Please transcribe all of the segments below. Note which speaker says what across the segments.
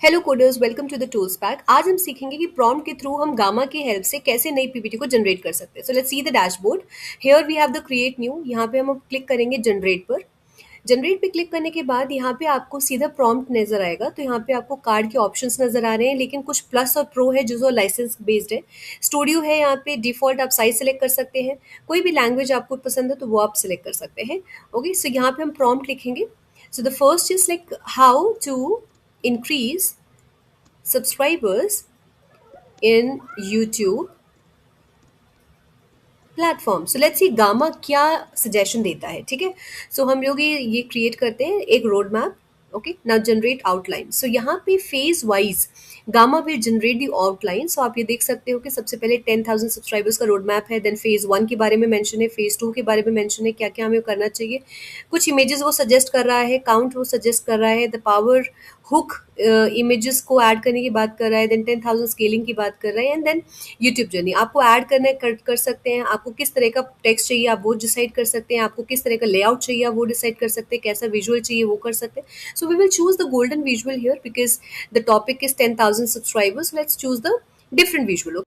Speaker 1: Hello coders, welcome to the tools pack. आज हम सीखेंगे कि प्रॉम्प्ट के थ्रू हम गामा की हेल्प से कैसे नई पीपीटी को जनरेट कर सकते हैं। So let's see the dashboard. Here we have the create new. यहाँ पे हम क्लिक करेंगे जनरेट पर। जनरेट पे क्लिक करने के बाद यहाँ पे आपको सीधा प्रॉम्प्ट नजर आएगा। तो यहाँ पे आपको कार्ड के ऑप्शंस नजर आ रहे हैं, लेकिन कुछ प्लस और प्रो है जो लाइसेंस बेस्ड है। स्टूडियो है, यहाँ पे डिफॉल्ट आप साइज सेलेक्ट कर सकते हैं। कोई भी लैंग्वेज आपको पसंद है तो वो आप सिलेक्ट कर सकते हैं। ओके, सो यहाँ पे हम प्रॉम्प्ट लिखेंगे। So the first is like how to increase subscribers in YouTube platform. So let's see Gamma क्या सजेशन देता है। ठीक है, सो हम लोग ये क्रिएट करते हैं एक road map. Okay, now generate outline. So यहाँ पे phase wise Gamma will generate the outline. So आप ये देख सकते हो कि सबसे पहले 10,000 सब्सक्राइबर्स का रोड मैप है, देन फेज 1 के बारे में मेंशन है, फेज 2 के बारे में मेंशन है, क्या क्या हमें करना चाहिए। कुछ इमेजेस वो सजेस्ट कर रहा है, काउंट वो सजेस्ट कर रहा है, द पावर हुक इमेजेस को ऐड करने की बात कर रहा है, देन 10,000 स्केलिंग की बात कर रहा है, एंड देन यूट्यूब जर्नी आपको ऐड करना है, कर सकते हैं। आपको किस तरह का टेक्स्ट चाहिए आप वो डिसाइड कर सकते हैं, आपको किस तरह का लेआउट चाहिए आप वो डिसाइड कर सकते हैं, कैसा विजुअल चाहिए वो कर सकते हैं। So we will choose the golden visual here because the topic is 10,000 subscribers. Let's choose the different visual.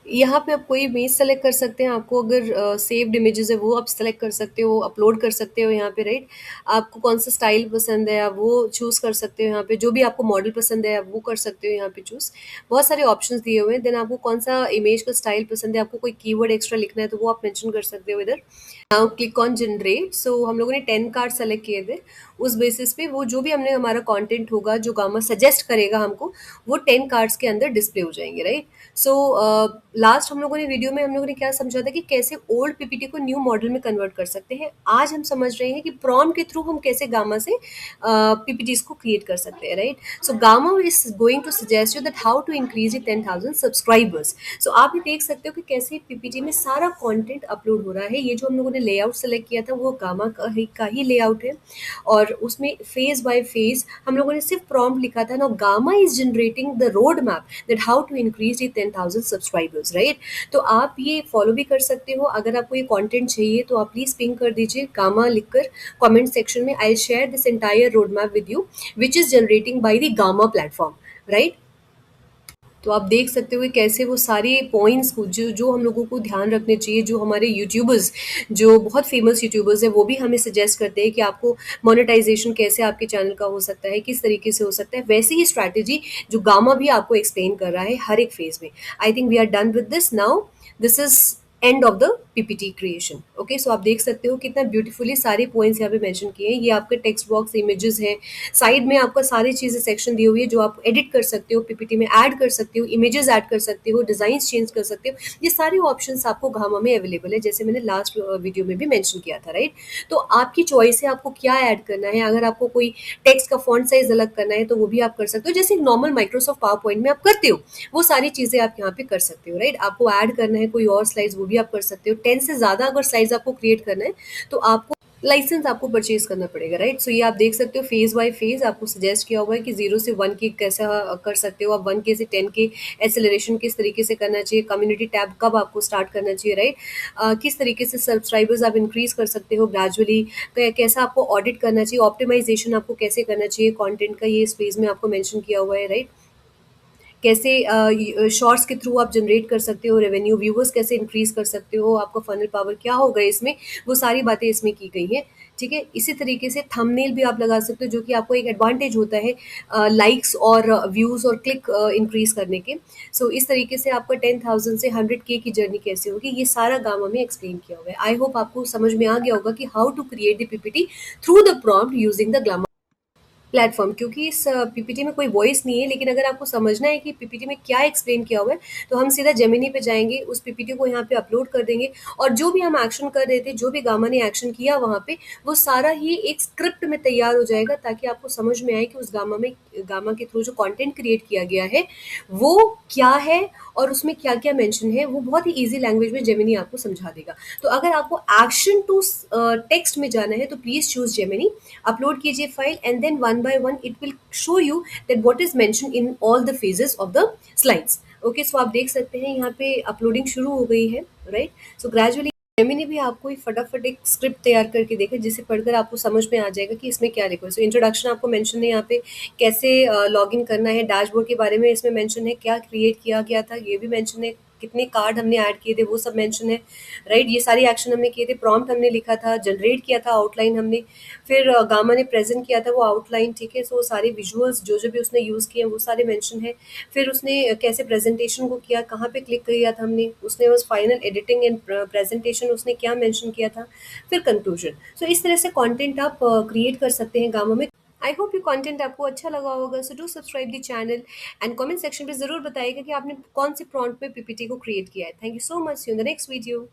Speaker 1: यहाँ पे आप कोई इमेज सेलेक्ट कर सकते हैं। आपको अगर सेव्ड इमेजेस है वो आप सेलेक्ट कर सकते हो, अपलोड कर सकते हो यहाँ पे, राइट। आपको कौन सा स्टाइल पसंद है आप वो चूज कर सकते हो यहाँ पे। जो भी आपको मॉडल पसंद है आप वो कर सकते हो यहाँ पे चूज। बहुत सारे ऑप्शंस दिए हुए हैं। देन आपको कौन सा इमेज का स्टाइल पसंद है, आपको कोई कीवर्ड एक्स्ट्रा लिखना है तो वो आप मेंशन कर सकते हो इधर। Now click on generate. So हम लोगों ने 10 कार्ड सेलेक्ट किए थे। उस बेसिस पे वो जो भी हमने हमारा कंटेंट होगा जो गामा सजेस्ट करेगा हमको, वो 10 कार्ड्स के अंदर डिस्प्ले हो जाएंगे, राइट। सो लास्ट हम लोगों ने वीडियो में हम लोगों ने क्या समझा था कि कैसे ओल्ड पीपीटी को न्यू मॉडल में कन्वर्ट कर सकते हैं। आज हम समझ रहे हैं कि प्रॉम्प्ट के थ्रू हम कैसे गामा से पीपीटीज को क्रिएट कर सकते हैं, right. So Gamma is going to suggest you that how to increase 10,000 subscribers. So आप ये देख सकते हो कि कैसे पीपीटी में सारा कंटेंट अपलोड हो रहा है। ये जो हम लोगों ने लेआउट सेलेक्ट किया था वो गामा का ही लेआउट है, और उसमें फेज बाय फेज हम लोगों ने सिर्फ प्रॉम्प्ट लिखा था। Now Gamma is generating the road map that how to increase 10,000 subscribers, right. तो आप ये फॉलो भी कर सकते हो। अगर आपको ये कंटेंट चाहिए तो आप प्लीज पिंग कर दीजिए गामा लिखकर कमेंट सेक्शन में। I share this entire road map with you which is generating by the gamma platform, right. तो आप देख सकते हो कि कैसे वो सारे पॉइंट्स को जो जो हम लोगों को ध्यान रखने चाहिए। जो हमारे यूट्यूबर्स जो बहुत फेमस यूट्यूबर्स हैं वो भी हमें सजेस्ट करते हैं कि आपको मोनेटाइजेशन कैसे आपके चैनल का हो सकता है, किस तरीके से हो सकता है, वैसी ही स्ट्रैटेजी जो गामा भी आपको एक्सप्लेन कर रहा है हर एक फेज में। I think we are done with this now. This is end of the PPT creation. Okay, so आप देख सकते हो कितना ब्यूटीफुली सारे पॉइंट्स यहाँ पे मेंशन किए हैं। ये आपके टेक्स्ट बॉक्स इमेजेस है, साइड में आपका सारी चीजें सेक्शन दी हुई है जो आप एडिट कर सकते हो, पीपीटी में ऐड कर सकते हो, इमेजेस ऐड कर सकते हो, डिजाइन चेंज कर सकते हो। ये सारे ऑप्शंस आपको गामा में अवेलेबल है, जैसे मैंने लास्ट वीडियो में भी मेंशन किया था, राइट। तो आपकी चॉइस है आपको क्या ऐड करना है। अगर आपको कोई टेक्स्ट का फॉन्ट साइज अलग करना है तो वो भी आप कर सकते हो, जैसे नॉर्मल माइक्रोसॉफ्ट पावर पॉइंट में आप करते हो। वो सारी चीजें आप यहाँ पे कर सकते हो, राइट। आपको ऐड करना है कोई और स्लाइड्स वो भी आप कर सकते हो। 10 से ज्यादा अगर स्लाइड्स आपको क्रिएट करना है तो आपको लाइसेंस आपको परचेज करना पड़ेगा, राइट। सो ये आप देख सकते हो फेज बाय फेज आपको सजेस्ट किया हुआ है कि 0 से 1 के कैसा कर सकते हो आप, 1 के से 10 के एक्सेलरेशन किस तरीके से करना चाहिए, कम्युनिटी टैब कब आपको स्टार्ट करना चाहिए, राइट। किस तरीके से सब्सक्राइबर्स आप इंक्रीज कर सकते हो ग्रेजुअली, कैसा आपको ऑडिट करना चाहिए, ऑप्टिमाइजेशन आपको कैसे करना चाहिए कंटेंट का, ये इस पेज में आपको मेंशन किया हुआ है, राइट। कैसे शॉर्ट्स के थ्रू आप जनरेट कर सकते हो रेवेन्यू, व्यूवर्स कैसे इंक्रीज कर सकते हो, आपका फनल पावर क्या होगा इसमें, वो सारी बातें इसमें की गई हैं। ठीक है, इसी तरीके से थंबनेल भी आप लगा सकते हो जो कि आपको एक एडवांटेज होता है लाइक्स और व्यूज और क्लिक इंक्रीज करने के। सो इस तरीके से आपका 10,000 से 100K की जर्नी कैसे होगी ये सारा गामा में एक्सप्लेन किया हुआ है। आई होप आपको समझ में आ गया होगा कि how to create the PPT through the prompt using the Gamma platform. क्योंकि इस पीपीटी में कोई वॉइस नहीं है, लेकिन अगर आपको समझना है कि पीपीटी में क्या एक्सप्लेन किया हुआ है तो हम सीधा जेमिनी पे जाएंगे, उस पीपीटी को यहाँ पे अपलोड कर देंगे, और जो भी हम एक्शन कर रहे थे, जो भी गामा ने एक्शन किया वहाँ पे, वो सारा ही एक स्क्रिप्ट में तैयार हो जाएगा, ताकि आपको समझ में आए कि उस गामा के थ्रू जो कंटेंट क्रिएट किया गया है वो क्या है और उसमें क्या क्या मेंशन है, वो बहुत ही इजी लैंग्वेज में जेमिनी आपको समझा देगा। तो अगर आपको एक्शन टू टेक्स्ट में जाना है तो प्लीज चूज जेमिनी, अपलोड कीजिए file, and then one by one it will show you that what is mentioned in all the phases of the slides. Okay, so आप देख सकते हैं यहाँ पे अपलोडिंग शुरू हो गई है, राइट। सो ग्रेजुअली जेमिनी भी आपको ही फटाफट एक स्क्रिप्ट तैयार करके देगा जिसे पढ़कर आपको समझ में आ जाएगा कि इसमें क्या लिखा है। सो इंट्रोडक्शन आपको मेंशन है यहाँ पे, कैसे लॉगिन करना है, डैशबोर्ड के बारे में इसमें मेंशन है, क्या क्रिएट किया गया था ये भी मेंशन है, कितने कार्ड हमने ऐड किए थे वो सब मेंशन है, राइट। ये सारी एक्शन हमने किए थे, प्रॉम्प्ट हमने लिखा था, जनरेट किया था आउटलाइन हमने, फिर गामा ने प्रेजेंट किया था वो आउटलाइन, ठीक है। सो सारे विजुअल्स जो जो भी उसने यूज़ किए हैं वो सारे मेंशन है। फिर उसने कैसे प्रेजेंटेशन को किया, कहाँ पे क्लिक किया था हमने, उसने उस फाइनल एडिटिंग एंड प्रेजेंटेशन उसने क्या मेंशन किया था, फिर कंक्लूजन। सो इस तरह से कंटेंट आप क्रिएट कर सकते हैं गामा में। आई होप ये कंटेंट आपको अच्छा लगा होगा। So do subscribe the channel and comment section पे ज़रूर बताइएगा कि आपने कौन से प्रॉम्प्ट में पीपीटी को क्रिएट किया है। Thank you so much, see you in the next video.